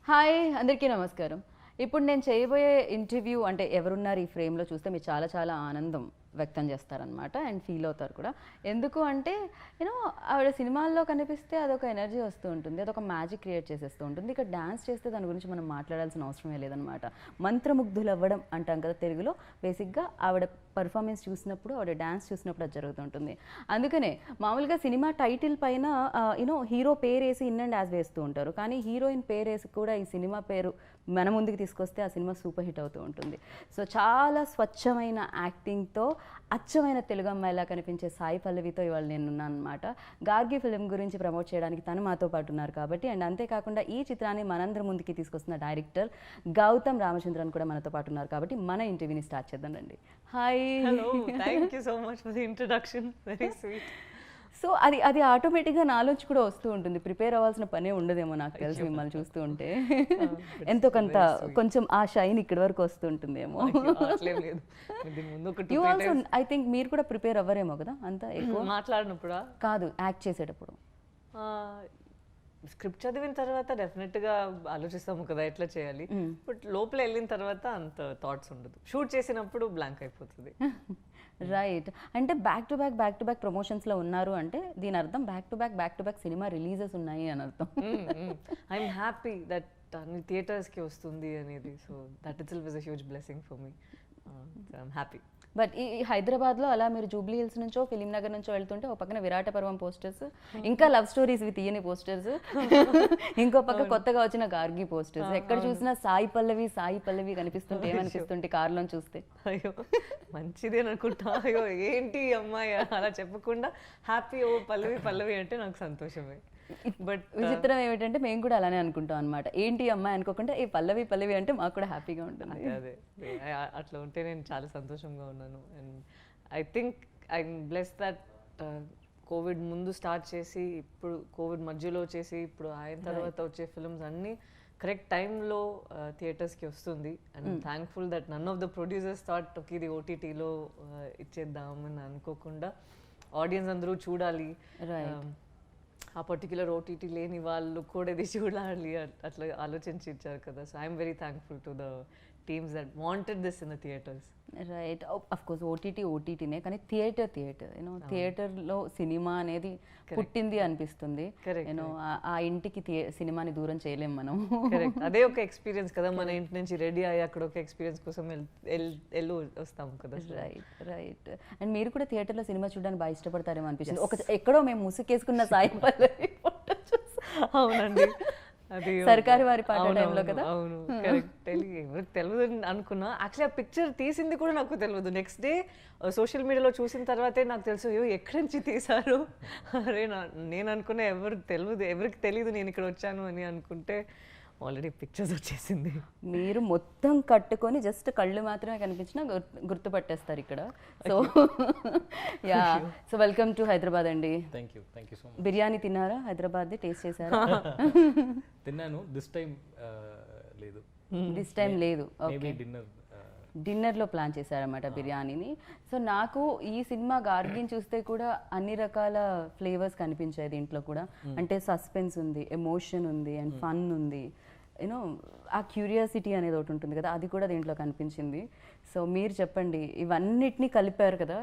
Hi అందరికీ నమస్కారం. ఇప్పుడు నేను చేయబోయే ఇంటర్వ్యూ అంటే ఎవరున్నారు ఈ ఫ్రేమ్లో చూస్తే మీరు చాలా చాలా ఆనందం వ్యక్తం చేస్తారనమాట అండ్ ఫీల్ అవుతారు కూడా. ఎందుకు అంటే యూనో ఆవిడ సినిమాల్లో కనిపిస్తే అదొక ఎనర్జీ వస్తూ ఉంటుంది, అదొక మ్యాజిక్ క్రియేట్ చేసేస్తూ ఉంటుంది. ఇక్కడ డ్యాన్స్ చేస్తే దాని గురించి మనం మాట్లాడాల్సిన అవసరమే లేదనమాట. మంత్రముగ్ధులు అవ్వడం అంటాం కదా తెలుగులో. బేసిక్గా ఆవిడ పర్ఫార్మెన్స్ చూసినప్పుడు, ఆవిడ డ్యాన్స్ చూసినప్పుడు అది జరుగుతుంటుంది. అందుకనే మామూలుగా సినిమా టైటిల్ పైన యూనో హీరో పేరు వేసి ఇన్ అండ్ యాజ్ వేస్తూ ఉంటారు, కానీ హీరోయిన్ పేరు వేసి కూడా ఈ సినిమా పేరు మన ముందుకు తీసుకొస్తే ఆ సినిమా సూపర్ హిట్ అవుతూ ఉంటుంది. సో చాలా స్వచ్ఛమైన యాక్టింగ్తో అచ్చమైన తెలుగు అమ్మాయిలా కనిపించే సాయి పల్లవితో ఇవాళ నేను ఉన్నాను అనమాట. గార్గి ఫిలిం గురించి ప్రమోట్ చేయడానికి తను మాతో పాటు ఉన్నారు కాబట్టి, అండ్ అంతేకాకుండా ఈ చిత్రాన్ని మనందరి ముందుకి తీసుకొస్తున్న డైరెక్టర్ గౌతమ్ రామచంద్రన్ కూడా మనతో పాటు ఉన్నారు కాబట్టి మన ఇంటర్వ్యూని స్టార్ట్ చేద్దాం రండి. Hi. Hello, thank you so much for the introduction, very sweet. So అది ఆటోమేటిక్గా నాలోంచి కూడా వస్తూ ఉంటుంది, ప్రిపేర్ అవ్వాల్సిన పనే ఉండదేమో నాకు తెలిసి మిమ్మల్ని చూస్తూ ఉంటే. ఎంతో కొంత కొంచెం ఆ షైన్ ఇక్కడి వరకు వస్తుంటుందేమో. యూ ఆల్సో ఐ థింక్ మీరు కూడా ప్రిపేర్ అవ్వరేమో కదా అంత ఎక్కువ మాట్లాడినప్పుడు కాదు, యాక్ట్ చేసేటప్పుడు. స్క్రిప్ట్ చదివిన తర్వాత డెఫినెట్గా ఆలోచిస్తాము కదా ఎట్లా చేయాలి, బట్ లోపల వెళ్ళిన తర్వాత అంత థాట్స్ ఉండదు. షూట్ చేసినప్పుడు బ్లాంక్ అయిపోతుంది. రైట్. అంటే బ్యాక్ టు బ్యాక్ ప్రమోషన్స్లో ఉన్నారు అంటే దీని అర్థం back to back cinema releases ఉన్నాయి అని అర్థం. ఐఎమ్ హ్యాపీ దట్ అన్ని థియేటర్స్కి వస్తుంది అనేది. So that it self is a huge blessing for me. I'm happy. But ఈ హైదరాబాద్లో అలా మీరు జూబ్లీ హిల్స్ నుంచో ఫిలిం నగర్ నుంచో వెళ్తుంటే ఒక పక్కన విరాట పర్వం పోస్టర్స్, ఇంకా లవ్ స్టోరీస్ విత్ తీయని పోస్టర్స్, ఇంకో పక్క కొత్తగా వచ్చిన గార్గి పోస్టర్స్, ఎక్కడ చూసినా సాయి పల్లవి కనిపిస్తుంటే ఏమనిపిస్తుంటే కార్లో చూస్తే? అయ్యో మంచిదే అనుకుంటా. అయ్యో ఏంటి అమ్మాయి అలా చెప్పకుండా హ్యాపీ, ఓ పల్లవి అంటే నాకు సంతోషమే. బట్ విచిత్రం ఏమిటంటే మేము కూడా అలానే అనుకుంటాం అనమాట. ఏంటి అమ్మాయి అనుకోకుండా ఈ పల్లవి అంటే మాకు కూడా హ్యాపీగా ఉంటుంది. అదే అట్లా ఉంటే నేను చాలా సంతోషంగా ఉన్నాను. And I think I'm bless that Covid ముందు స్టార్ట్ చేసి ఇప్పుడు కోవిడ్ మధ్యలో చేసి ఇప్పుడు అయిన తర్వాత వచ్చే ఫిల్మ్స్ అన్నీ కరెక్ట్ టైంలో థియేటర్స్కి వస్తుంది. And thankful that none of the producers thought okay ఇది ఓటీటీలో ఇచ్చేద్దామని అనుకోకుండా ఆడియన్స్ అందరూ చూడాలి, ఆ పర్టిక్యులర్ ఓటీటీ లేని వాళ్ళు కూడా ఇది చూడాలి అట్లా ఆలోచించి ఇచ్చారు కదా. So I'm very thankful to the teams that wanted this in the theatres. Right. Of course ఓటీటీనే, కానీ థియేటర్ యూనో థియేటర్లో సినిమా అనేది పుట్టింది అనిపిస్తుంది. యూనో ఆ ఇంటికి సినిమాని దూరం చేయలేం మనం. కరెక్ట్. అదే ఒక ఎక్స్పీరియన్స్ కదా, మన ఇంటి నుంచి రెడీ అయ్యి అక్కడ ఒక ఎక్స్పీరియన్స్ కోసం వెళ్ళి వస్తాం కదా. రైట్. అండ్ మీరు కూడా థియేటర్లో సినిమా చూడడానికి బాగా ఇష్టపడతారేమో అనిపిస్తుంది. ఎక్కడో మేము ముసుకేసుకున్న సాయి పల్లవి ఫోటో చూసి. అవునండి, అది సర్కారు వారి పాట టైంలో కదా. అవును, కరెక్ట్. ఎవరికి తెలియదు అనుకున్నా. యాక్చువల్లీ ఆ పిక్చర్ తీసింది కూడా నాకు తెలియదు. నెక్స్ట్ డే సోషల్ మీడియాలో చూసిన తర్వాతే నాకు తెలుసు అయ్యో ఎక్కడి నుంచి తీశారు. అరే నేను అనుకున్నా ఎవరికి తెలియదు నేను ఇక్కడ వచ్చాను అని అనుకుంటే ఆల్రెడీ పిక్చర్స్ వచ్చేసింది. మీరు మొత్తం కట్టుకొని జస్ట్ కళ్ళు మాత్రమే కనిపించినా గుర్తుపట్టేస్తారు ఇక్కడ. So yeah, so welcome to Hyderabad అండి. Thank you so much. Biryani తిన్నారా? హైదరాబాద్ది టేస్ట్ చేశారా? తిన్నాను. దిస్ టైం లేదు. దిస్ టైం లేదు. ఓకే, డిన్నర్ డిన్నర్లో ప్లాన్ చేశారన్నమాట బిర్యానీని. సో నాకు ఈ సినిమా గార్గిని చూస్తే కూడా అన్ని రకాల ఫ్లేవర్స్ కనిపించాయి దీంట్లో కూడా. అంటే సస్పెన్స్ ఉంది, ఎమోషన్ ఉంది, అండ్ ఫన్ ఉంది. యూనో ఆ క్యూరియాసిటీ అనేది ఒకటి ఉంటుంది కదా, అది కూడా దీంట్లో కనిపించింది. సో మీరు చెప్పండి, ఇవన్నిటిని కలిపారు కదా,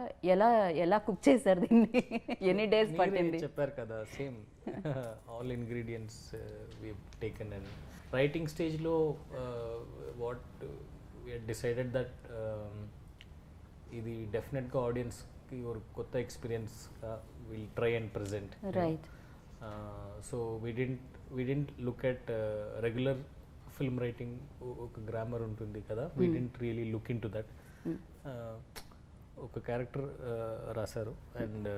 ఎలా కుక్ చేశారు దీన్ని? ఎన్ని డేస్ పట్టింది? చెప్పారు కదా, same all ingredients we taken. And writing స్టేజ్లో what we had decided that ఇది డెఫినెట్గా ఆడియన్స్కి ఒక కొత్త ఎక్స్పీరియన్స్గా will try and present. Right. So we didn't look at regular film writing, ఒక గ్రామర్ ఉంటుంది కదా, we didn't really look into that. ఒక క్యారెక్టర్ రాశారు and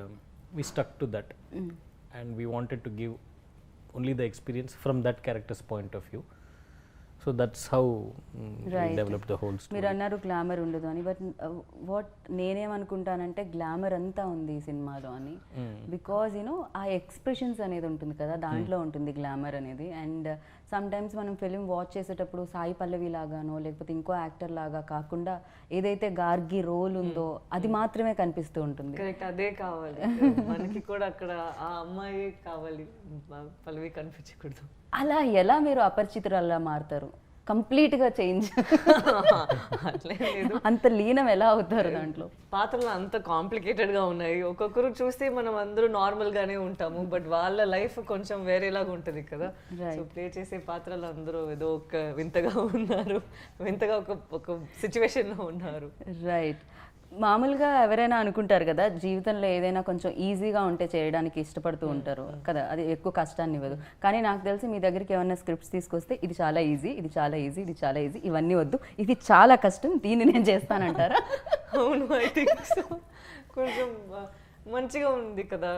we stuck to that, and we wanted to give only the experience from that character's point of view. So that's how we developed the whole story. మీరు అన్నారు glamour ఉండదు అని, but what నేనేమనుకుంటానంటే glamour అంతా ఉంది ఈ సినిమాలో అని. Because you know ఆ ఎక్స్ప్రెషన్స్ అనేది ఉంటుంది కదా, దాంట్లో ఉంటుంది గ్లామర్ అనేది. అండ్ సమ్ టైమ్స్ మనం ఫిలిం వాచ్ చేసేటప్పుడు సాయి పల్లవి లాగానో లేకపోతే ఇంకో యాక్టర్ లాగా కాకుండా ఏదైతే గార్గి రోల్ ఉందో అది మాత్రమే కనిపిస్తూ ఉంటుంది. కరెక్ట్, అదే కావాలి మనకి కూడా. అక్కడ ఆ అమ్మాయి కావాలి, పల్లవి కనిపించకూడదు. అలా ఎలా మీరు అపరిచితురాల్లా మారుతారు? కంప్లీట్గా చేంజ్ అట్లే లేదు, అంత లీనం ఎలా అవుతారు దాంట్లో? పాత్రలు అంత కాంప్లికేటెడ్గా ఉన్నాయి. ఒక్కొక్కరు చూస్తే మనం అందరూ నార్మల్గానే ఉంటాము, బట్ వాళ్ళ లైఫ్ కొంచెం వేరేలాగా ఉంటుంది కదా. సో ప్లే చేసే పాత్రలు అందరూ ఏదో ఒక వింతగా ఉన్నారు, వింతగా ఒక సిచ్యువేషన్లో ఉన్నారు. రైట్. మామూలుగా ఎవరైనా అనుకుంటారు కదా, జీవితంలో ఏదైనా కొంచెం ఈజీగా ఉంటే చేయడానికి ఇష్టపడుతూ ఉంటారు కదా, అది ఎక్కువ కష్టాన్ని ఇవ్వదు. కానీ నాకు తెలిసి మీ దగ్గరికి ఏమైనా స్క్రిప్ట్స్ తీసుకొస్తే ఇది చాలా ఈజీ, ఇది చాలా ఈజీ, ఇది చాలా ఈజీ, ఇవన్నీ వద్దు, ఇది చాలా కష్టం, దీన్ని నేను చేస్తానంటారా? అవును, ఐ థింక్ సో. కొంచెం మంచిగా ఉంది కదా,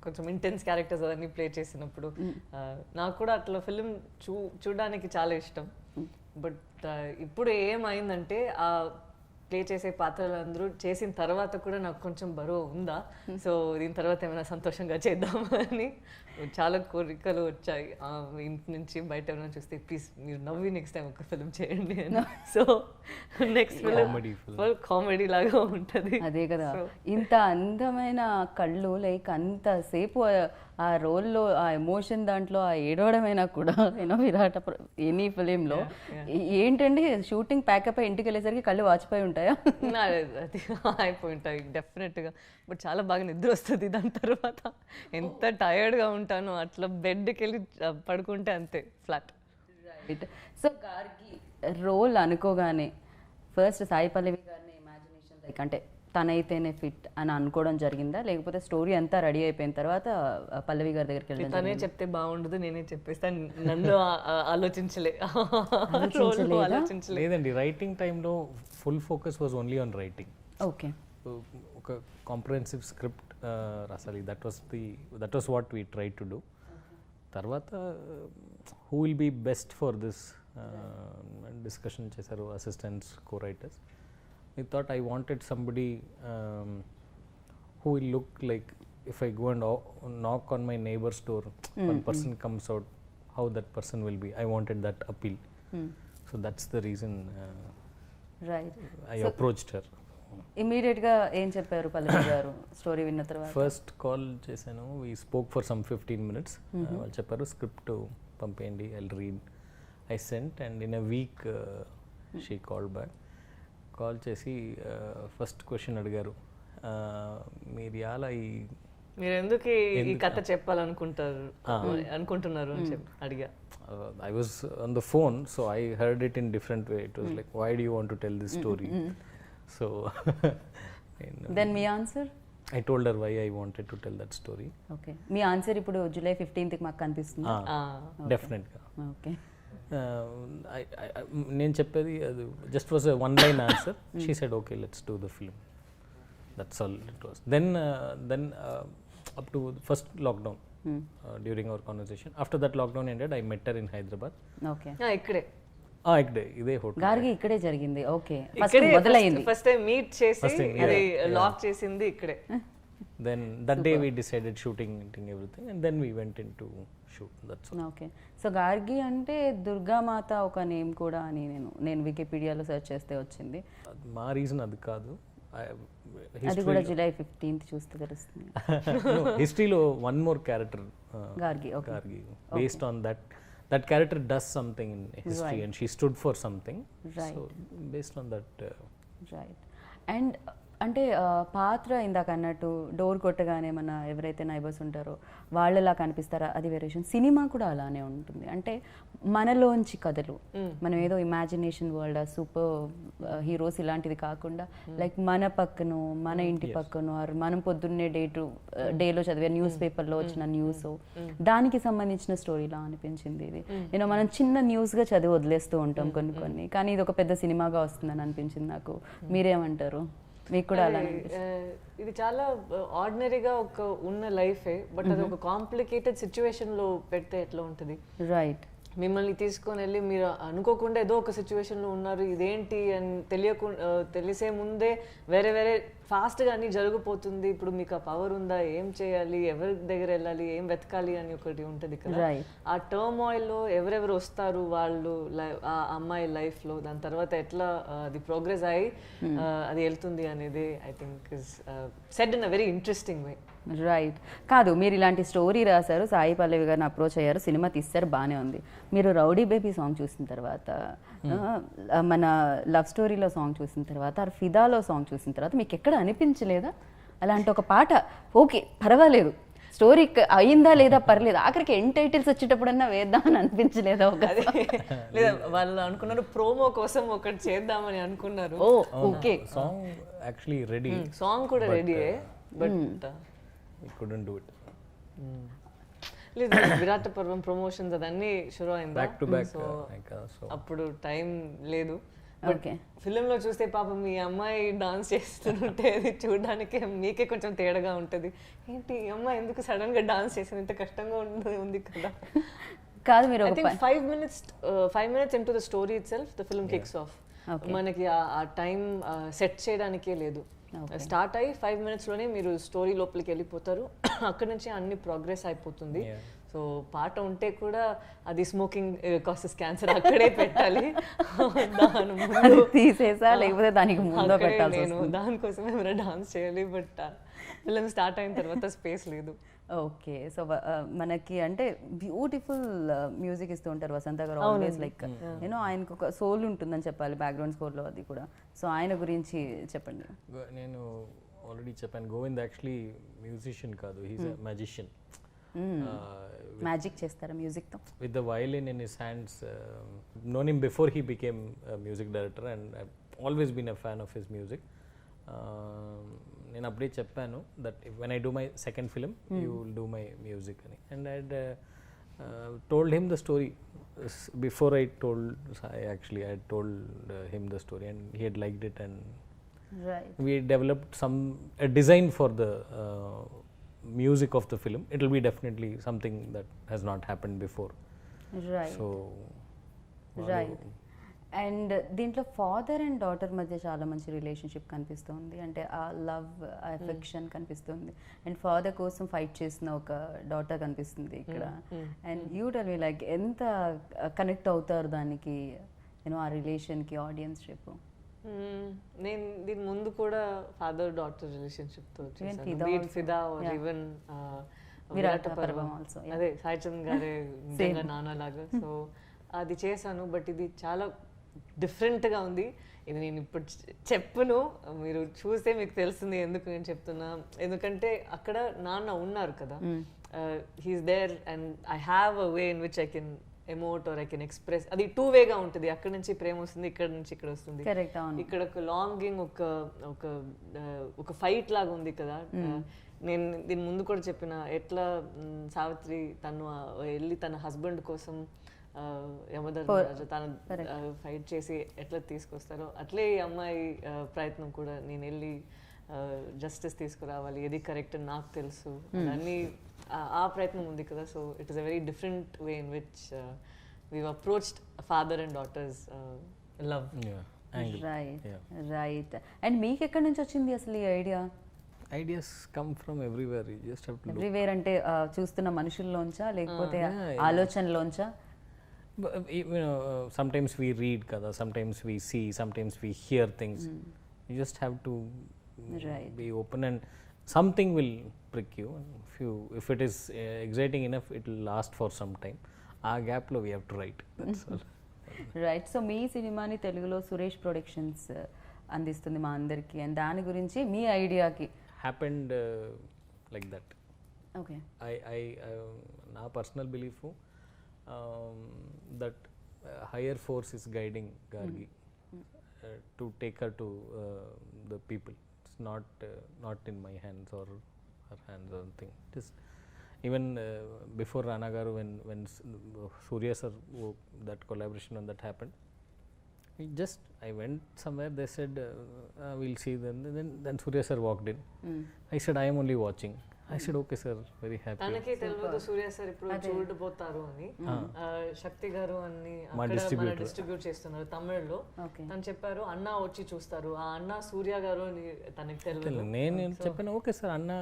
కొంచెం ఇంటెన్స్ క్యారెక్టర్స్ అవన్నీ ప్లే చేసినప్పుడు. నాకు కూడా అట్లా ఫిలిం చూడడానికి చాలా ఇష్టం. బట్ ఇప్పుడు ఏమైందంటే ఆ ప్లే చేసే పాత్రలు అందరూ చేసిన తర్వాత కూడా నాకు కొంచెం బరువు ఉందా, సో దీని తర్వాత ఏమైనా సంతోషంగా చేద్దామని చాలా కోరికలు వచ్చాయి. ఇంటి నుంచి బయట ఏమైనా చూస్తే ప్లీజ్ మీరు నవ్వి నెక్స్ట్ టైం ఒక ఫిలిం చేయండి అని. So next film full comedy లాగా ఉంటుంది. అదే కదా, ఇంత అందమైన కళ్ళు, లైక్ అంతసేపు ఆ రోల్లో ఆ ఎమోషన్ దాంట్లో ఆ ఏడవడమైనా కూడా విరాట ఎనీ ఫిలింలో ఏంటంటే షూటింగ్ ప్యాకప్ అయి ఇంటికి వెళ్ళేసరికి కళ్ళు వాచిపోయి ఉంటాయా? అది అయిపోయి ఉంటాయి డెఫినెట్గా. బట్ చాలా బాగా నిద్ర వస్తుంది దాని తర్వాత. ఎంత టైర్డ్గా ఉంటానో అట్లా బెడ్కి వెళ్ళి పడుకుంటే అంతే flat. Right. So Gargi role అనుకోగానే ఫస్ట్ సాయి పల్లవి గారిని ఇమాజినేషన్ లైక్ అంటే తనైతేనే ఫిట్ అని అనుకోవడం జరిగిందా, లేకపోతే స్టోరీ అంతా రెడీ అయిపోయిన తర్వాత పల్లవి గారి దగ్గరికి వెళ్ళడం? తనే చెప్తే బాగుండదు, నేనే చెప్పేస్తాను, నన్ను లేదండి. రైటింగ్ టైంలో full focus was only on writing. Okay. ఒక కాంప్రహెన్సివ్ స్క్రిప్ట్ రాసాలి. That was what we try to do. తర్వాత who will be best for this discussion చేశారు assistants, co writers. I thought I wanted somebody who will look like, if I go and knock on my neighbor's door, one person comes out, how that person will be. I wanted that appeal. So that's the reason right. I approached her. ఇమీడియట్గా ఏం చెప్పారు పల్లవి గారు story విన్న తర్వాత? First call చేశాను, we spoke for some 15 minutes. వాళ్ళు చెప్పారు script పంపేయండి, I'll read. I sent and in a week she called back. Call చేసి ఫస్ట్ క్వశ్చన్ అడిగారు, మీరు ఎలా మీరు ఎందుకు ఈ కథ అనుకుంటున్నారు అని అడిగా. I was on the phone, so I heard it in different way. It was like, why do you want to tell this story? So then me answer? I told her why I wanted to tell that story. Okay. Me answer ఇప్పుడు July 15th కి మాకు కనిపిస్తుంది. Definitely. Okay. నేను చెప్పేది అది just was a one line answer. She said okay let's do the film. That's all it was. Then up to first lockdown, during our conversation. After that lockdown ended, I met her in Hyderabad. Okay. ఇక్కడే ఇదే hotel. Gargi ఇక్కడే జరిగింది. Okay. First మొదలైంది, first time meet చేసి ఇది lock చేసింది ఇక్కడే. Then that day we decided shooting everything, and then we went into shoot. That's all. Okay. So Gargi అంటే దుర్గామాత ఒక నేమ్ కూడా అని నేను వికీపీడియాలో సెర్చ్ చేస్తే వచ్చింది. మా రీజన్ అది కాదు, అది కూడా July 15th చూస్తే తెలుస్తుంది. హిస్టరీలో one more character Gargi. Gargi based on that character does something in history, and she stood for something. So based on that. Right. And అంటే పాత్ర ఇందాక అన్నట్టు డోర్ కొట్టగానే మన ఎవరైతే నైబర్స్ ఉంటారో వాళ్ళలా కనిపిస్తారా, అది వేరియేషన్. సినిమా కూడా అలానే ఉంటుంది, అంటే మనలోంచి కథలు, మనం ఏదో ఇమాజినేషన్ వరల్డ్ సూపర్ హీరోస్ ఇలాంటిది కాకుండా లైక్ మన పక్కను, మన ఇంటి పక్కను, మనం పొద్దున్నే డేలో చదివే న్యూస్ పేపర్లో వచ్చిన న్యూస్, దానికి సంబంధించిన స్టోరీలా అనిపించింది ఇది. మనం చిన్న న్యూస్గా చదివి వదిలేస్తూ ఉంటాం కొన్ని, కానీ ఇది ఒక పెద్ద సినిమాగా వస్తుందని అనిపించింది నాకు. మీరేమంటారు? మీకు కూడా అలా? ఇది చాలా ఆర్డినరీగా ఒక ఉన్న లైఫే, బట్ అది ఒక కాంప్లికేటెడ్ సిచ్యువేషన్లో పెడితే ఎట్లా ఉంటుంది? రైట్. మిమ్మల్ని తీసుకొని వెళ్ళి మీరు అనుకోకుండా ఏదో ఒక సిచ్యువేషన్లో ఉన్నారు, ఇదేంటి అని తెలిసే ముందే వేరే ఫాస్ట్గా అన్నీ జరిగిపోతుంది, ఇప్పుడు మీకు ఆ పవర్ ఉందా, ఏం చేయాలి, ఎవరి దగ్గర వెళ్ళాలి, ఏం వెతకాలి అని ఒకటి ఉంటుంది కదా. Right. ఆ టర్మాయిల్లో ఎవరెవరు వస్తారు వాళ్ళు ఆ అమ్మాయి లైఫ్లో, దాని తర్వాత ఎట్లా అది ప్రోగ్రెస్ అయ్యి అది వెళ్తుంది అనేది I think is said in a very interesting way. Right. కాదు, మీరు ఇలాంటి స్టోరీ రాశారు, సాయి పల్లవి గారిని అప్రోచ్ అయ్యారు, సినిమా తీస్తారు, బాగానే ఉంది. మీరు రౌడీ బేబీ సాంగ్ చూసిన తర్వాత, మన లవ్ స్టోరీలో సాంగ్ చూసిన తర్వాత, ఫిదాలో సాంగ్ చూసిన తర్వాత మీకు ఎక్కడ అనిపించలేదా అలాంటి ఒక పాట ఓకే పర్వాలేదు, స్టోరీ అయిందా లేదా పర్లేదు, ఆఖరికి ఎండ్ టైటిల్స్ వచ్చేటప్పుడన్నా వేద్దామని అనిపించలేదా? ఒక లేదా వాళ్ళు అనుకున్నారు ప్రోమో కోసం ఒకటి చేద్దామని అనుకున్నారు. Okay, song actually ready, song కూడా రెడీయే, but we couldn't do it. లేదు, విరాట పర్వం ప్రమోషన్స్ అదన్నీ షురు అయిందా, Back to back, so so అప్పుడు టైం లేదు. ఓకే. ఫిలింలో చూస్తే పాపం మీ అమ్మాయి డాన్స్ చేస్తుంటే అది చూడడానికి మీకే కొంచెం తేడాగా ఉంటుంది. ఏంటి ఈ అమ్మాయి ఎందుకు సడన్ గా డాన్స్ చేసింది, ఇంత కష్టంగా ఉంది కదా. కాదు, మీరు I think 5 minutes into the story itself the film kicks off. మనకి ఆ టైం సెట్ చేయడానికే లేదు. స్టార్ట్ అయ్యి 5 minutes లోనే మీరు స్టోరీ లోపలికి వెళ్ళిపోతారు. అక్కడ నుంచి అన్ని ప్రోగ్రెస్ అయిపోతుంది. సో పాట ఉంటే కూడా అది స్మోకింగ్ కాసెస్ క్యాన్సర్ అక్కడే పెట్టాలి, దాని ముందు తీసేసా లేకపోతే దానికి ముందు పెట్టాలి. నేను దానికోసమే మీరు డాన్స్ చేయాలి, బట్ ఫిల్మ్ స్టార్ట్ అయిన తర్వాత స్పేస్ లేదు. ఓకే. సో మనకి అంటే బ్యూటిఫుల్ మ్యూజిక్ ఇస్తూ ఉంటారు వసంత గారు, ఆల్వేస్ లైక్ యూనో ఆయనకు ఒక సోల్ ఉంటుందని చెప్పాలి బ్యాక్గ్రౌండ్ స్కోర్లో, అది కూడా. సో ఆయన గురించి చెప్పండి. నేను ఆల్రెడీ చెప్పాను, గోవింద్ యాక్చువల్లీ మ్యూజిషియన్ కాదు, హీస్ ఎ మ్యాజిషియన్. మ్యాజిక్ చేస్తారా మ్యూజిక్తో? With the violin in his hands, known him before he became a music director, and I've always been a fan of his music. నేను అప్పుడే చెప్పాను that when I do my second film, you will do my music అని. And I had told him the story before I told Sai. Actually, I had told him the story, and he had liked it, and we developed a design for the music of the film. It will be definitely something that has not happened before. Right. So right. And దీంట్లో father and daughter మధ్య చాలా మంచి relationship కనిపిస్తుంది, అంటే ఆ love, ఆ affection కనిపిస్తుంది. And father కోసం ఫైట్ చేసిన ఒక డాటర్ కనిపిస్తుంది ఇక్కడ. And you tell me like ఎంత కనెక్ట్ అవుతారు దానికి, యూనో ఆ రిలేషన్కి, ఆడియన్స్షిప్? నేను దీని ముందు కూడా ఫాదర్ డాటర్ రిలేషన్షిప్ తో ఫిదా ఆర్ ఈవెన్ విరాట పర్వం ఆల్సో, అదే సాయి చంద్ గారే నిజంగా నాన్న లాగా. సో అది చేశాను, బట్ ఇది చాలా డిఫరెంట్గా ఉంది. ఇది నేను ఇప్పుడు చెప్పును, మీరు చూస్తే మీకు తెలుస్తుంది ఎందుకు నేను చెప్తున్నా. ఎందుకంటే అక్కడ నాన్న ఉన్నారు కదా, he's there and I have a way in which I can emote or I can express. అది 2 వేగా ఉంటుంది, అక్కడ నుంచి ప్రేమ వస్తుంది, ఇక్కడ నుంచి ఇక్కడ వస్తుంది. ఇక్కడ ఒక లాంగింగ్, ఒక ఫైట్ లాగా ఉంది కదా. నేను దీని ముందు కూడా చెప్పిన, ఎట్లా సావిత్రి తను వెళ్ళి తన హస్బెండ్ కోసం యమధర్మరాజు తను ఫైట్ చేసి ఎట్లా తీసుకొస్తారో, అట్లే ఈ అమ్మాయి ప్రయత్నం కూడా, నేను వెళ్ళి జస్టిస్ తీసుకురావాలి, ఏది కరెక్ట్ అని నాకు తెలుసు, అన్నీ ఆ ప్రయత్నం ఉంది కదా. So it is a very different way in which we've approached father and daughter's love. Right. And మీకు ఎక్కడి నుంచి వచ్చింది అసలు ఈ idea? ideas come from everywhere, you just have to look. Everywhere అంటే చూస్తున్న మనుషుల్లోంచా లేకపోతే ఆలోచనలోంచా? Sometimes we read kada, sometimes we see, sometimes we hear things. You just have to be open, and something will prick you. If it is exciting enough, it will last for some time. ఆ గ్యాప్లో we have to write, that's all. Right. So మీ సినిమాని తెలుగులో Suresh productions అందిస్తుంది మా అందరికీ, and దాని గురించి మీ ఐడియాకి హ్యాపెండ్ లైక్ దట్. ఓకే. నా personal belief that higher force is guiding Gargi to take her to the people. It's not in my hands or her hands or thing. It is even before Rana garu, when Surya sir, that collaboration on that happened, I went somewhere, they said we'll see, then Surya sir walked in. I said I am only watching, I said, okay sir, very happy. తనకి తెలియదు సూర్య sir ఇప్పుడు చూడబోతారు అని. శక్తి గారు అని అక్కడ మన distribute చేస్తున్నారు తమిళ్లో. తను చెప్పారు అన్న వచ్చి చూస్తారు, ఆ అన్న సూర్య గారు అని తనకి తెలియదు. నేను చెప్పాను ఓకే సార్ అన్న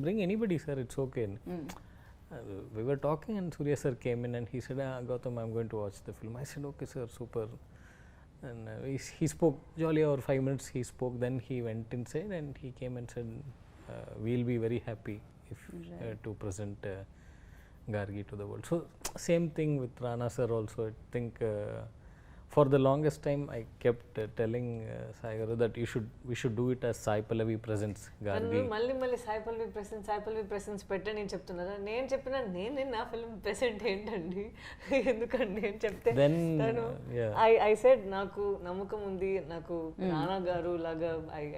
bring anybody sir, it's okay. We were talking and Surya sir came in and he said, Gautham, I'm going to watch the film. I said, okay sir, super. And he spoke jolly over 5 minutes. He spoke, then he went inside and he came and said, we'll be very happy if to present Gargi to the world. So same thing with Rana sir also. I think for the longest time I kept telling Sai Garu that we should do it as Sai Pallavi presents Gargi. మళ్ళీ Sai Pallavi presents పెట్టండి నేను చెప్తున్నారా? నేను చెప్పినా నేను నా film present ఏంటండి ఎందుకండి నేను చెప్తే ఐ సెడ్ నాకు నమ్మకం ఉంది, నాకు రానా గారు లాగా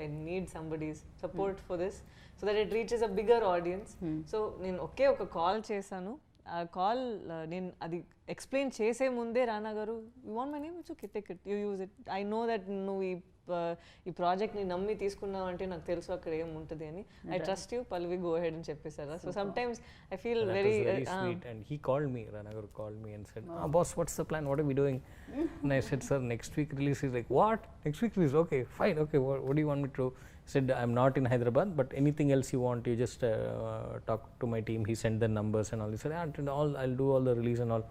I need somebody's support for this so that it reaches a bigger audience. So నేను ఒక కాల్ చేశాను. ఆ కాల్ నేను అది ఎక్స్ప్లెయిన్ చేసే ముందే రానా గారు you want my name, it's okay take it, you use it, I know that నువ్వు ఈ ప్రాజెక్ట్ని నమ్మి తీసుకున్నావు అంటే నాకు తెలుసు అక్కడ ఏముంటుంది అని, I trust you Pallavi go ahead అని చెప్పేసారా. So sometimes I feel very sweet and he called me, Rana Garu called me and said, boss, what's the plan, what are we doing? And I said, sir, next week release. He's like, what, next week release? Okay fine, okay, what do you want me to do? I said, I'm not in Hyderabad, but anything else you want, you just talk to my team. He sent the numbers and all. He said, I'll do all the release and all,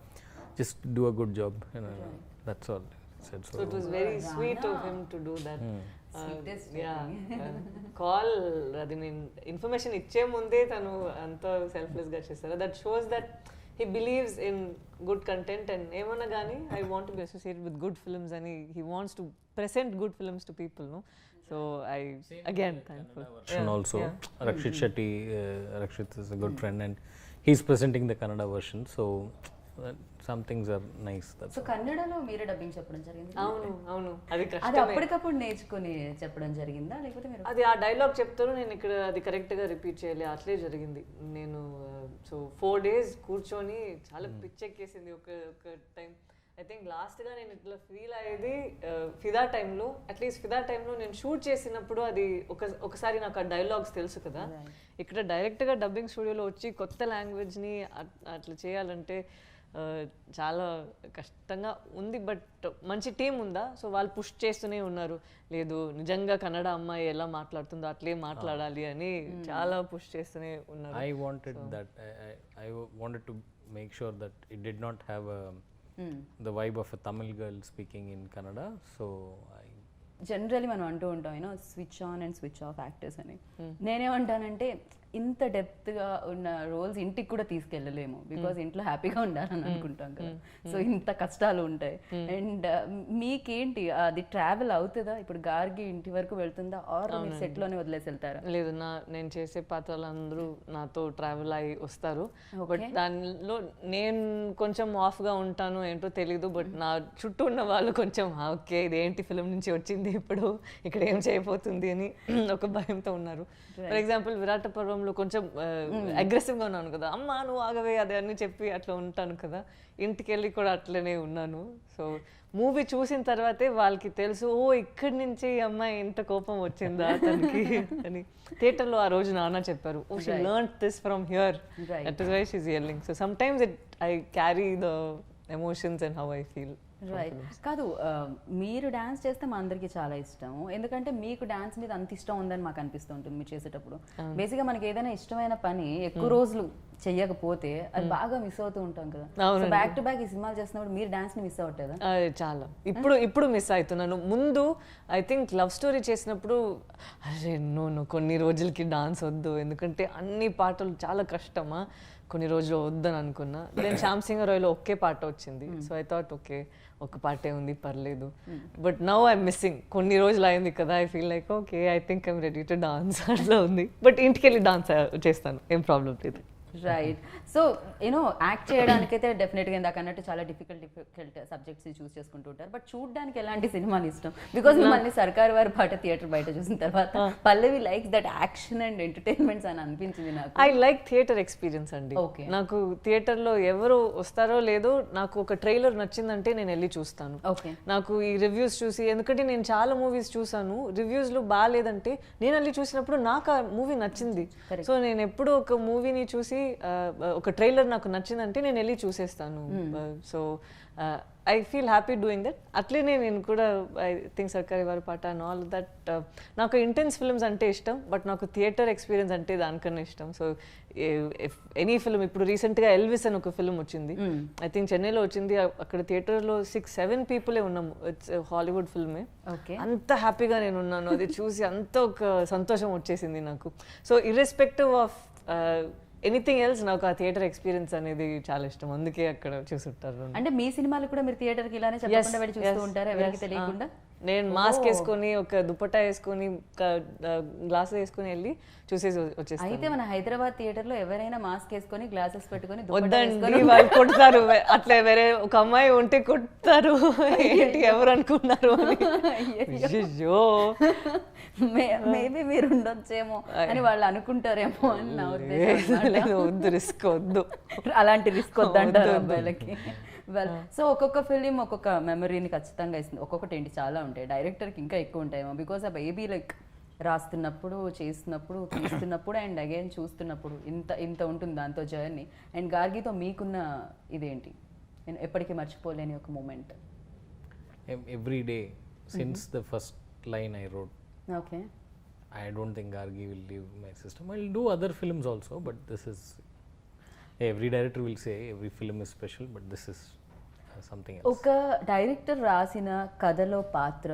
just do a good job, you know. That's all. So it was very sweet of him to do that. Call అది నేను information ఇచ్చే ముందే తను అంత సెల్ఫ్లెస్గా చేస్తారు. That shows that he believes in good content and ఏమన్నా కానీ I want to be associated with good films and he wants to present good films to people, no? So I again thankful. Version also Rakshit Shetty, Rakshit is a good friend and he's presenting the Kannada version, so some things are nice. So కన్నడలో మీరే dubbing చెప్పడం జరిగింది? అవును అది అది అప్పటికప్పుడు నేర్చుకుని చెప్పడం జరిగిందా లేకపోతే మీరు అది ఆ డైలాగ్ చెప్తారు నేను ఇక్కడ అది కరెక్ట్గా రిపీట్ చేయాలి అట్లే జరిగింది. నేను సో 4 days కూర్చొని చాలా పిచ్చెక్కేసింది ఒక టైం. ఐ థింక్ లాస్ట్గా నేను ఇట్లా ఫీల్ అయ్యేది ఫిదా టైంలో. అట్లీస్ట్ ఫిదా టైంలో నేను షూట్ చేసినప్పుడు అది ఒకసారి నాకు ఆ డైలాగ్స్ తెలుసు కదా, ఇక్కడ డైరెక్ట్గా డబ్బింగ్ స్టూడియోలో వచ్చి కొత్త లాంగ్వేజ్ని అట్లా చేయాలంటే చాలా కష్టంగా ఉంది. బట్ మంచి టీం ఉందా, సో వాళ్ళు పుష్ చేస్తూనే ఉన్నారు, లేదు నిజంగా కన్నడ అమ్మాయి ఎలా మాట్లాడుతుందో అట్లే మాట్లాడాలి అని చాలా పుష్ చేస్తూనే ఉన్నారు. I wanted that. I wanted to make sure that it did not have the vibe of a Tamil girl speaking in Kannada. So generally మనం అంటూ ఉంటాం you know switch on and switch off actors అని. నేనేమంటానంటే ఇంత డెప్త్గా ఉన్న roles ఇంటికి కూడా తీసుకెళ్ళలేము, బికాజ్ ఇంట్లో హ్యాపీగా ఉండాలని అనుకుంటాం కదా, సో ఇంత కష్టాలు ఉంటాయి. అండ్ మీకేంటి అది ట్రావెల్ అవుతుందా? ఇప్పుడు గార్గి ఇంటి వరకు వెళ్తుందా ఆర్ మీరు సెట్లోనే వదిలేసి వెళ్తారా? లేదు, నేను చేసే పాత్రలు అందరూ నాతో ట్రావెల్ అయ్యి వస్తారు. బట్ దానిలో నేను కొంచెం ఆఫ్గా ఉంటాను ఏంటో తెలీదు, బట్ నా చుట్టూ ఉన్న వాళ్ళు కొంచెం ఓకే ఇదేంటి ఫిలిం నుంచి వచ్చింది ఇప్పుడు ఇక్కడ ఏం చేయబోతుంది అని ఒక భయంతో ఉన్నారు. ఫర్ ఎగ్జాంపుల్ విరాట పర్వంలో కొంచెం అగ్రెసివ్గా ఉన్నాను కదా, అమ్మ నువ్వు ఆగవే అదే అని చెప్పి అట్లా ఉంటాను కదా, ఇంటికి వెళ్ళి కూడా అట్లనే ఉన్నాను. సో మూవీ చూసిన తర్వాతే వాళ్ళకి తెలుసు, ఓ ఇక్కడి నుంచి అమ్మాయి ఇంత కోపం వచ్చిందా తనకి అని. థియేటర్లో ఆ రోజు నాన్న చెప్పారు, oh she learned this from here, that is why she is yelling. So sometimes I carry the emotions and how I feel. Right. కాదు, మీరు డ్యాన్స్ చేస్తే మా అందరికీ చాలా ఇష్టము, ఎందుకంటే మీకు డ్యాన్స్ మీద అంత ఇష్టం ఉందని మాకు అనిపిస్తూ ఉంటుంది మీరు చేసేటప్పుడు. బేసిక్గా మనకి ఏదైనా ఇష్టమైన పని ఎక్కువ రోజులు చెయ్యకపోతే అది బాగా మిస్ అవుతూ ఉంటాం కదా. సో బ్యాక్ టు బ్యాక్ ఈ సినిమాలు చేస్తున్నప్పుడు మీరు డాన్స్ ని మిస్ అవ్వట్లేదా? చాలా, ఇప్పుడు మిస్ అవుతున్నాను. ముందు ఐ థింక్ లవ్ స్టోరీ చేసినప్పుడు అరే నువ్వు కొన్ని రోజులకి డాన్స్ వద్దు, ఎందుకంటే అన్ని పాటలు చాలా కష్టమా, కొన్ని రోజులు వద్దని అనుకున్నా. దెన్ శ్యామ్ సింగ్ రాయ్లో ఒకే పాట వచ్చింది, సో ఐ థాట్ ఓకే ఒక పాటే ఉంది పర్లేదు. బట్ నౌ ఐఎమ్ మిస్సింగ్, కొన్ని రోజులు అయింది కదా, I feel like okay I think I'm ready to dance అట్లా ఉంది. బట్ ఇంటికి వెళ్ళి డాన్స్ చేస్తాను, ఏం ప్రాబ్లం లేదు. రైట్. సో యూనో యాక్ట్ చేయడానికైతే డెఫినెట్గా ఇందాక అన్నట్టు చాలా డిఫికల్ట్ సబ్జెక్ట్స్ చూస్ చేసుకుంటూ ఉంటారు. బట్ చూడడానికి ఎలాంటి సినిమాలు ఇష్టం? బికాస్ మిమ్మల్ని సర్కార్ వారి పాట థియేటర్ బయట చూసిన తర్వాత Pallavi likes that action and entertainments అని అనిపించింది నాకు. ఐ లైక్ థియేటర్ ఎక్స్పీరియన్స్ అండి. Okay. నాకు థియేటర్లో ఎవరు వస్తారో లేదో నాకు ఒక ట్రైలర్ నచ్చిందంటే నేను వెళ్ళి చూస్తాను. ఓకే. నాకు ఈ రివ్యూస్ చూసి, ఎందుకంటే నేను చాలా మూవీస్ చూసాను, రివ్యూస్లో బాగాలేదంటే నేను వెళ్ళి చూసినప్పుడు నాకు ఆ మూవీ నచ్చింది. సో నేను ఎప్పుడు ఒక మూవీని చూసి ఒక ట్రైలర్ నాకు నచ్చిందంటే నేను వెళ్ళి చూసేస్తాను. So I feel happy doing that. అట్లనే నేను కూడా I think Sarkari Vaari Paata and all that. నాకు ఇంటెన్స్ ఫిల్మ్స్ అంటే ఇష్టం, బట్ నాకు థియేటర్ ఎక్స్పీరియన్స్ అంటే దానికన్నా ఇష్టం. సో ఎనీ ఫిల్మ్, ఇప్పుడు రీసెంట్గా ఎల్విస్ అని ఒక ఫిల్మ్ వచ్చింది, ఐ థింక్ చెన్నైలో వచ్చింది. అక్కడ థియేటర్లో 6-7 పీపులే ఉన్నాము. ఇట్స్ హాలీవుడ్ ఫిల్మే. అంత హ్యాపీగా నేను ఉన్నాను అది చూసి, అంత ఒక సంతోషం వచ్చేసింది నాకు. So irrespective of anything else నాకు ఆ థియేటర్ ఎక్స్పీరియన్స్ అనేది చాలా ఇష్టం, అందుకే అక్కడ చూసుంటారు. అంటే మీ సినిమాలు కూడా మీరు థియేటర్కి ఇలానే చెప్పకుండా వెళ్ళి చూస్తూ ఉంటారా ఎవరికి తెలియకుండా? నేను మాస్క్ వేసుకొని, ఒక దుపట్టా వేసుకొని, గ్లాస్ వేసుకొని వెళ్ళి చూసేసి వచ్చేస్తాను. అయితే మన హైదరాబాద్ థియేటర్ లో ఎవరైనా మాస్క్ వేసుకొని గ్లాసెస్ పెట్టుకొని వద్దండి, వాళ్ళు కొడతారు. అట్లా వేరే ఒక అమ్మాయి ఉంటే కొడతారు. ఏంటి ఎవరు అనుకున్నారు అని. మేబీ మీరు ఉండొచ్చేమో అని వాళ్ళు అనుకుంటారేమో అని నా ఉద్దేశం. వద్దు, రిస్క్ వద్దు, అలాంటి రిస్క్ వద్దంటారు అబ్బాయిలకి. వెల్, సో ఒక్కొక్క ఫిలిం ఒక్కొక్క మెమరీని ఖచ్చితంగా ఇస్తుంది. ఒక్కొక్కటి ఏంటి చాలా ఉంటాయి, డైరెక్టర్కి ఇంకా ఎక్కువ ఉంటాయేమో. బికాస్ ఆ బేబీ లైక్ రాస్తున్నప్పుడు, చేస్తున్నప్పుడు, తీస్తున్నప్పుడు అండ్ అగైన్ చూస్తున్నప్పుడు ఇంత ఉంటుంది దాంతో జర్నీ. అండ్ గార్గితో మీకున్న ఇదేంటి, నేను ఎప్పటికీ మర్చిపోలేని ఒక moment? Every day since the first line I wrote. Okay. I don't think Gargi will leave my system. I'll do other films also, but this is, every director will say every film is special, but this is something else. ఒక director రాసిన కథలో పాత్ర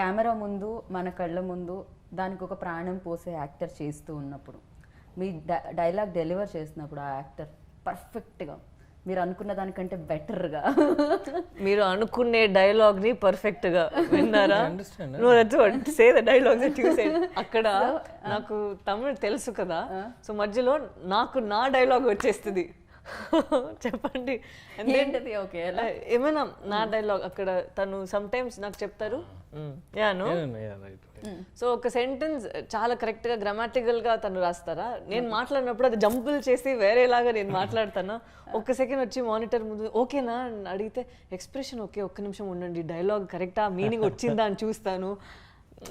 camera ముందు, మన కళ్ళ ముందు దానికి ఒక ప్రాణం పోసే యాక్టర్ చేస్తూ ఉన్నప్పుడు, మీ డైలాగ్ డెలివర్ చేసినప్పుడు ఆ యాక్టర్ పర్ఫెక్ట్గా మీరు అనుకున్న దానికంటే బెటర్గా, మీరు అనుకునే డైలాగ్ ని పర్ఫెక్ట్ గా విన్నారా? అక్కడ నాకు తమిళ్ తెలుసు కదా, సో మధ్యలో నాకు నా డైలాగ్ వచ్చేస్తుంది. చెప్పండి ఏంటది? ఓకే, ఏమైనా నా డైలాగ్ అక్కడ తను సమ్ టైమ్స్ నాకు చెప్తారు. సో ఒక సెంటెన్స్ చాలా కరెక్ట్ గా గ్రామాటికల్ గా తను రాస్తారా, నేను మాట్లాడినప్పుడు అది జంపుల్ చేసి వేరేలాగా నేను మాట్లాడతానా. ఒక్క సెకండ్ వచ్చి మానిటర్ ముందు ఓకేనా అని అడిగితే ఎక్స్ప్రెషన్ ఓకే, ఒక్క నిమిషం ఉండండి, డైలాగ్ కరెక్టా, మీనింగ్ వచ్చిందా అని చూస్తాను.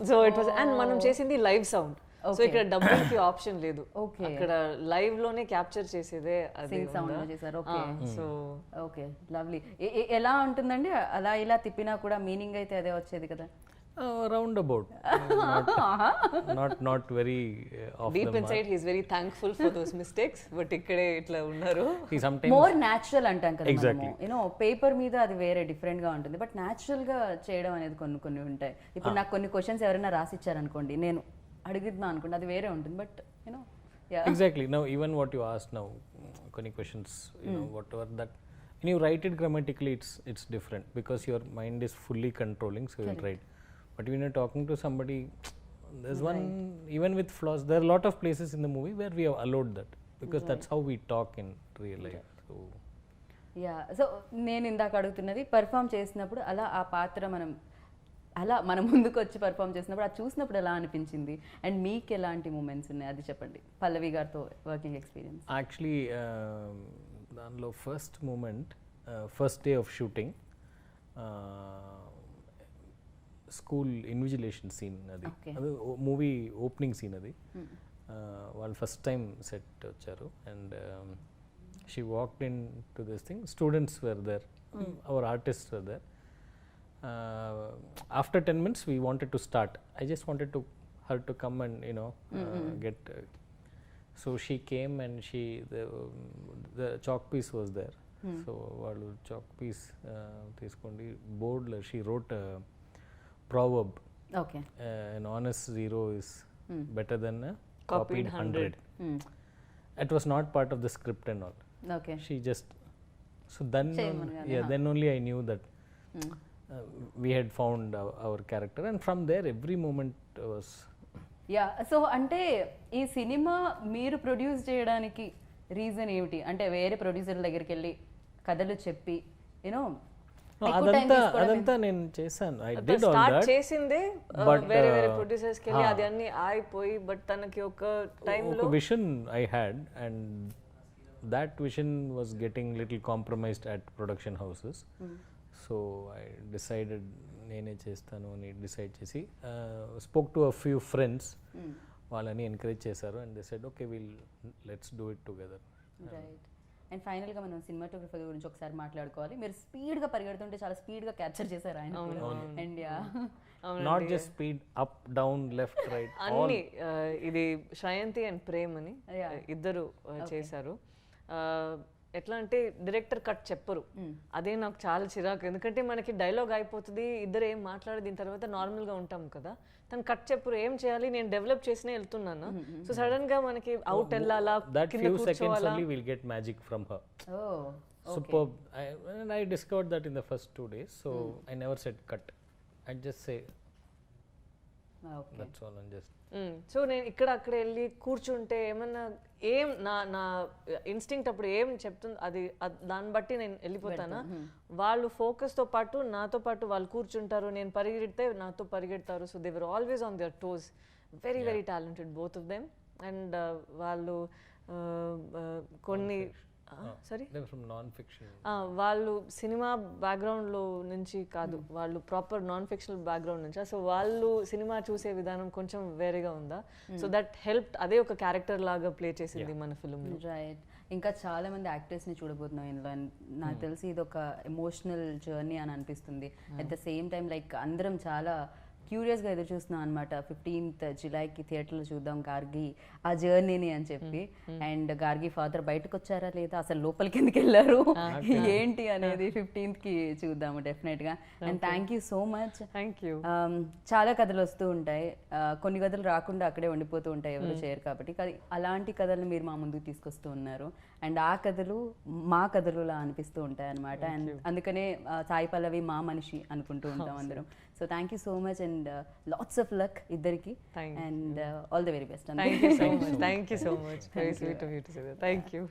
సో ఇట్ వాస్, అండ్ మనం చేసింది లైవ్ సౌండ్, సో ఇక్కడ డబ్బింగ్ కి ఆప్షన్ లేదు, అక్కడ లైవ్ లోనే క్యాప్చర్ చేసేదే అది సౌండ్ లో చేశారు. Okay, so okay, lovely. ఎలా ఉంటుందండి అలా ఇలా తిప్పినా కూడా మీనింగ్ అయితే అదే వచ్చేది కదా? Roundabout, not very off deep inside he is very thankful for those mistakes, but ikkade itla unnaru. He sometimes more natural అంటాం కదా మనము, యూనో పేపర్ మీద అది వేరే డిఫరెంట్ గా ఉంటుంది, బట్ న్యాచురల్ గా చేయడం అనేది కొన్ని ఉంటాయి. ఇప్పుడు నాకు కొన్ని క్వశ్చన్స్ ఎవరైనా రాసి ఇచ్చారనుకోండి, నేను అడుగుతున్నా అనుకోండి, అది వేరే ఉంటుంది, but you know exactly. Now even what you asked now, కొన్ని questions, you know, whatever that when you write it grammatically, it's different because your mind is fully controlling, so you'll write. But when you're talking to somebody, there's one, even with flaws, there are a lot of places in the movie where we have allowed that because that's how we talk in real life. So so నేను ఇందాక అడుగుతున్నది, perform చేసినప్పుడు అలా ఆ పాత్ర మన ముందుకు వచ్చి పర్ఫామ్ చేసినప్పుడు అది చూసినప్పుడు ఎలా అనిపించింది, అండ్ మీకు ఎలాంటి మూమెంట్స్ ఉన్నాయి అది చెప్పండి. పల్లవి గారితో వర్కింగ్ ఎక్స్పీరియన్స్. యాక్చువల్లీ దానిలో first moment, first day of shooting, school invigilation scene, అది మూవీ ఓపెనింగ్ సీన్. అది వాళ్ళు ఫస్ట్ టైం సెట్ వచ్చారు and she walked into this thing, students were there, our artist were there. After 10 minutes we wanted to start. I just wanted her to come and get so she came and the chalk piece was there. So vallu chalk piece teeskondi board lo she wrote a proverb. Okay. An honest zero is better than a copied 100. It was not part of the script and all. Okay. She just, so then then only I knew that we had found our character, and from there every moment was so అంటే ఈ cinema మీరు produce చేయడానికి reason ఏమిటి? అంటే వేరే ప్రొడ్యూసర్ల దగ్గరికి వెళ్ళి కథలు చెప్పి యూనో అదంతా నేను చేశాను. I did all start that. చేసిందే వేరే వేరే ప్రొడ్యూసర్స్ కి వెళ్ళి అది అన్ని ఆగిపోయి బట్ తనకి ఒక టైంలో ఒక vision I had and that vision was getting little compromised at production houses. So I decided నేనే చేస్తాను అని డిసైడ్ చేసి spoke to a few friends. వాళ్ళని ఎంకరేజ్ చేశారు and they said okay let's do it together. Right. And ఫైనల్గా మనం cinematography గురించి ఒకసారి మాట్లాడుకోవాలి. మీరు స్పీడ్గా పరిగెడుతుంటే చాలా స్పీడ్గా క్యాప్చర్ చేశారు ఆయన. And not just speed, up down left right అన్ని. ఇది శ్రయంతి అండ్ ప్రేమ్ అని ఇద్దరు చేశారు. ఎట్లా అంటే డైరెక్టర్ కట్ చెప్పరు, అదే నాకు చాలా చిరాకు. ఎందుకంటే మనకి డైలాగ్ అయిపోతుంది, ఇద్దరు ఏం మాట్లాడి దీని తర్వాత నార్మల్గా ఉంటాం కదా, తను కట్ చెప్పరు. ఏం చేయాలి, నేను డెవలప్ చేసినే వెళ్తున్నాను. సో సడన్ గా మనకి అవుట్ వెళ్ళాలా, that few seconds only we'll get magic from her. Oh, superb. I discovered that in the first 2 days, so I never said cut. I just say okay, that's all. And just so నేను ఇక్కడ అక్కడ వెళ్ళి కూర్చుంటే ఏమన్నా ఏం నా instinct అప్పుడు ఏం చెప్తుంది అది దాన్ని బట్టి నేను వెళ్ళిపోతానా. వాళ్ళు ఫోకస్తో పాటు నాతో పాటు వాళ్ళు కూర్చుంటారు, నేను పరిగెడితే నాతో పరిగెడతారు. So they were always on their toes. Very very talented both of them. And వాళ్ళు కొన్ని సారీ from non-fiction. వాళ్ళు సినిమా బ్యాక్గ్రౌండ్లో నుంచి కాదు, వాళ్ళు ప్రాపర్ నాన్ ఫిక్షనల్ బ్యాక్గ్రౌండ్ నుంచి. సో వాళ్ళు సినిమా చూసే విధానం కొంచెం వేరేగా ఉందా. సో దట్ హెల్ప్, అదే ఒక క్యారెక్టర్ లాగా ప్లే చేసింది మన ఫిల్మ్లో. రైట్. ఇంకా చాలా మంది యాక్టర్స్ని చూడబోతున్నాం ఇందులో. అండ్ నాకు తెలిసి ఇది ఒక ఎమోషనల్ జర్నీ అని అనిపిస్తుంది. At the same time like అందరం చాలా క్యూరియస్గా ఎదురు చూస్తున్నాం అనమాట. 15th జులైకి థియేటర్లో చూద్దాం గార్గి ఆ జర్నీని అని చెప్పి. అండ్ గార్గి ఫాదర్ బయటకు వచ్చారా లేదా, అసలు లోపలికి ఎందుకు వెళ్ళారు ఏంటి అనేది 15th చూద్దాము డెఫినెట్గా. And thank you so much. Thank you. చాలా కథలు వస్తూ ఉంటాయి, కొన్ని కథలు రాకుండా అక్కడే ఉండిపోతూ ఉంటాయి, ఎవరు చేయరు కాబట్టి. కానీ అలాంటి కథలు మీరు మా ముందుకు తీసుకొస్తూ ఉన్నారు. అండ్ ఆ కథలు మా కథలులా అనిపిస్తూ ఉంటాయి అనమాట. అండ్ అందుకనే సాయి పల్లవి మా మనిషి అనుకుంటూ ఉంటాం అందరం. So thank you so much and lots of luck ఇద్దరికి. And all the very best. Thank you so much. Thank you so much. Very sweet of you to say that. Thank you.